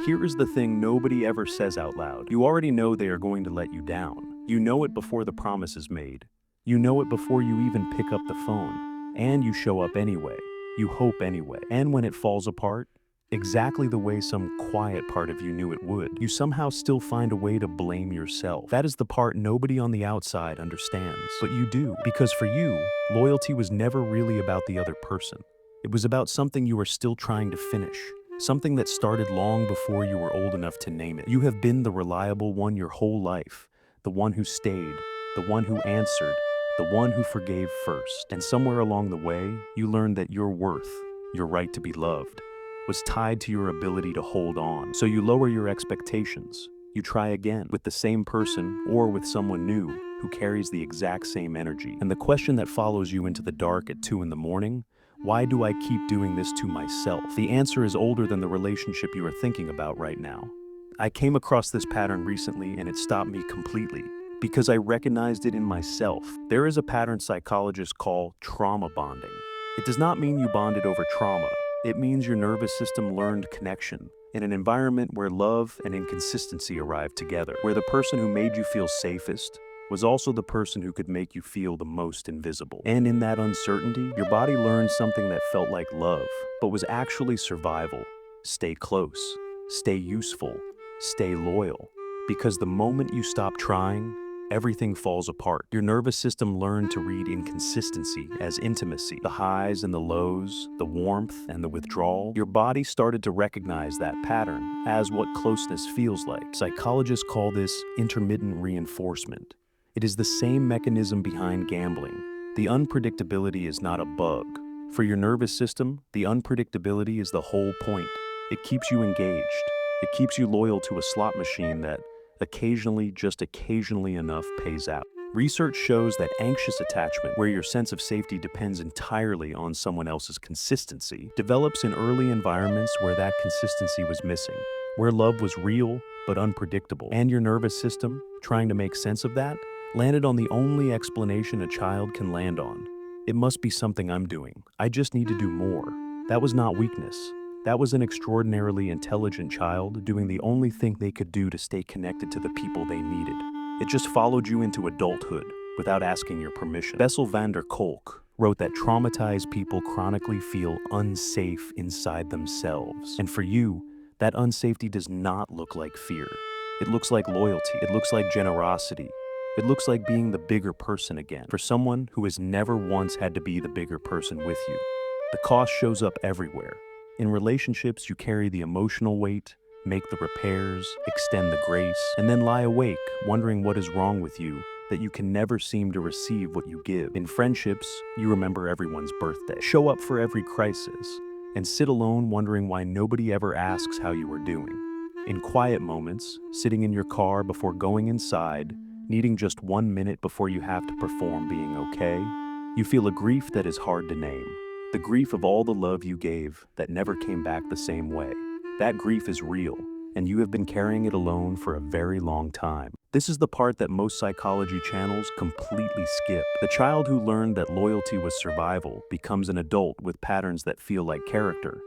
Here is the thing nobody ever says out loud. You already know they are going to let you down. You know it before the promise is made. You know it before you even pick up the phone. And you show up anyway. You hope anyway. And when it falls apart, exactly the way some quiet part of you knew it would, you somehow still find a way to blame yourself. That is the part nobody on the outside understands. But you do. Because for you, loyalty was never really about the other person. It was about something you were still trying to finish. Something that started long before you were old enough to name it. You have been the reliable one your whole life. The one who stayed. The one who answered. The one who forgave first. And somewhere along the way, you learned that your worth, your right to be loved, was tied to your ability to hold on. So you lower your expectations. You try again with the same person or with someone new who carries the exact same energy. And the question that follows you into the dark at 2 in the morning, why do I keep doing this to myself? The answer is older than the relationship you are thinking about right now. I came across this pattern recently and it stopped me completely because I recognized it in myself. There is a pattern psychologists call trauma bonding. It does not mean you bonded over trauma. It means your nervous system learned connection in an environment where love and inconsistency arrived together, where the person who made you feel safest was also the person who could make you feel the most invisible. And in that uncertainty, your body learned something that felt like love, but was actually survival. Stay close, stay useful, stay loyal. Because the moment you stop trying, everything falls apart. Your nervous system learned to read inconsistency as intimacy. The highs and the lows, the warmth and the withdrawal. Your body started to recognize that pattern as what closeness feels like. Psychologists call this intermittent reinforcement. It is the same mechanism behind gambling. The unpredictability is not a bug. For your nervous system, the unpredictability is the whole point. It keeps you engaged. It keeps you loyal to a slot machine that occasionally, just occasionally enough, pays out. Research shows that anxious attachment, where your sense of safety depends entirely on someone else's consistency, develops in early environments where that consistency was missing, where love was real but unpredictable. And your nervous system, trying to make sense of that, landed on the only explanation a child can land on. It must be something I'm doing. I just need to do more. That was not weakness. That was an extraordinarily intelligent child doing the only thing they could do to stay connected to the people they needed. It just followed you into adulthood without asking your permission. Bessel van der Kolk wrote that traumatized people chronically feel unsafe inside themselves. And for you, that unsafety does not look like fear. It looks like loyalty. It looks like generosity. It looks like being the bigger person again, for someone who has never once had to be the bigger person with you. The cost shows up everywhere. In relationships, you carry the emotional weight, make the repairs, extend the grace, and then lie awake, wondering what is wrong with you, that you can never seem to receive what you give. In friendships, you remember everyone's birthday, show up for every crisis, and sit alone wondering why nobody ever asks how you are doing. In quiet moments, sitting in your car before going inside, needing just 1 minute before you have to perform being okay, you feel a grief that is hard to name. The grief of all the love you gave that never came back the same way. That grief is real, and you have been carrying it alone for a very long time. This is the part that most psychology channels completely skip. The child who learned that loyalty was survival becomes an adult with patterns that feel like character,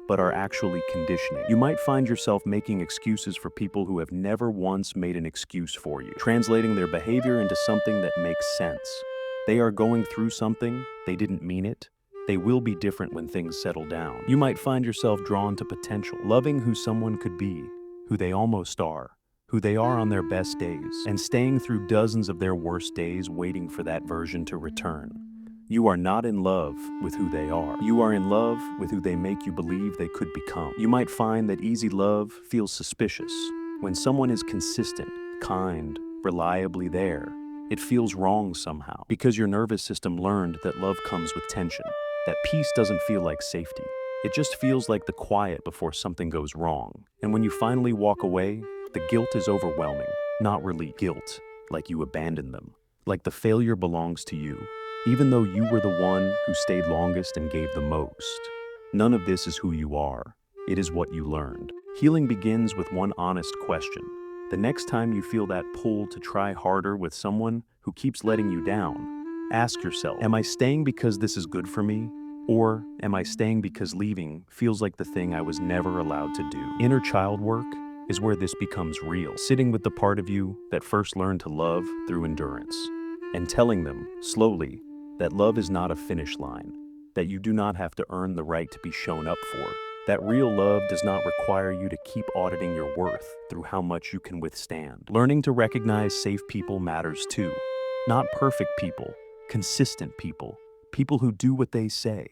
but are actually conditioning. You might find yourself making excuses for people who have never once made an excuse for you, translating their behavior into something that makes sense. They are going through something, they didn't mean it. They will be different when things settle down. You might find yourself drawn to potential, loving who someone could be, who they almost are, who they are on their best days, and staying through dozens of their worst days waiting for that version to return. You are not in love with who they are. You are in love with who they make you believe they could become. You might find that easy love feels suspicious. When someone is consistent, kind, reliably there, it feels wrong somehow, because your nervous system learned that love comes with tension. That peace doesn't feel like safety. It just feels like the quiet before something goes wrong. And when you finally walk away, the guilt is overwhelming. Not relief. Guilt, like you abandoned them. Like the failure belongs to you, even though you were the one who stayed longest and gave the most. None of this is who you are. It is what you learned. Healing begins with one honest question. The next time you feel that pull to try harder with someone who keeps letting you down, ask yourself, am I staying because this is good for me? Or am I staying because leaving feels like the thing I was never allowed to do? Inner child work is where this becomes real, sitting with the part of you that first learned to love through endurance, and telling them, slowly, that love is not a finish line, that you do not have to earn the right to be shown up for, that real love does not require you to keep auditing your worth through how much you can withstand. Learning to recognize safe people matters too. Not perfect people, consistent people, people who do what they say,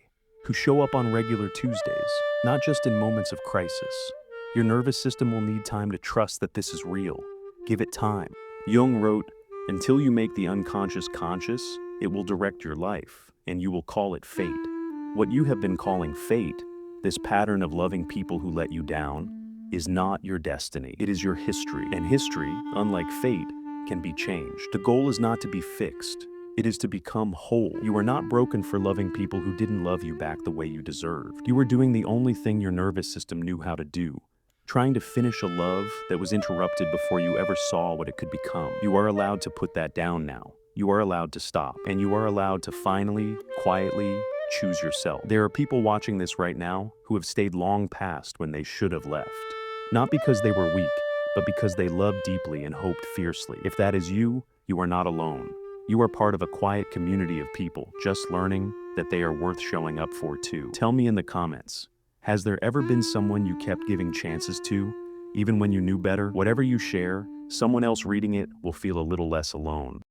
who show up on regular Tuesdays, not just in moments of crisis. Your nervous system will need time to trust that this is real. Give it time. Jung wrote, "Until you make the unconscious conscious, it will direct your life, and you will call it fate." What you have been calling fate, this pattern of loving people who let you down, is not your destiny. It is your history. And history, unlike fate, can be changed. The goal is not to be fixed. It is to become whole. You are not broken for loving people who didn't love you back the way you deserved. You were doing the only thing your nervous system knew how to do, trying to finish a love that was interrupted before you ever saw what it could become. You are allowed to put that down now. You are allowed to stop. And you are allowed to finally, quietly, choose yourself. There are people watching this right now who have stayed long past when they should have left. Not because they were weak, but because they loved deeply and hoped fiercely. If that is you, you are not alone. You are part of a quiet community of people just learning that they are worth showing up for too. Tell me in the comments, has there ever been someone you kept giving chances to, even when you knew better? Whatever you share, someone else reading it will feel a little less alone.